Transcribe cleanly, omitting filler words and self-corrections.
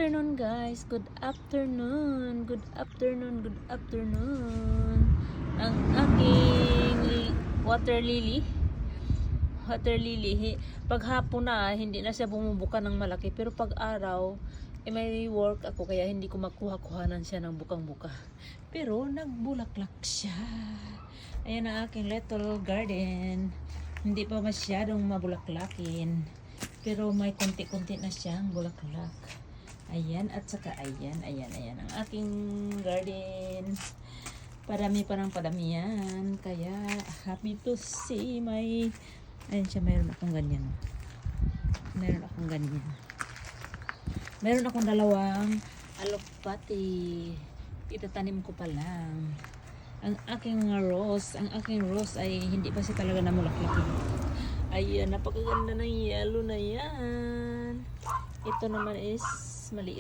Afternoon guys, good afternoon, good afternoon, good afternoon. Ang aking water lily, pag hapon na hindi na siya bumubuka ng malaki, pero pag araw may work ako kaya hindi ko makuha-kuhanan siya ng bukang-buka, pero nagbulaklak siya. Ayan ang aking little garden, hindi pa masyadong mabulaklakin, pero may konti-konti na siyang bulaklak. Ayan, at saka ayan ang aking garden. Parami pa ng padami yan. Kaya, happy to see my... Ayan siya, mayroon akong ganyan. Mayroon akong dalawang alokpati. Itatanim ko pa lang. Ang aking rose ay hindi pa siya talaga namulaklak. Ayan, napakaganda ng yellow na yan. Ito naman is maliit.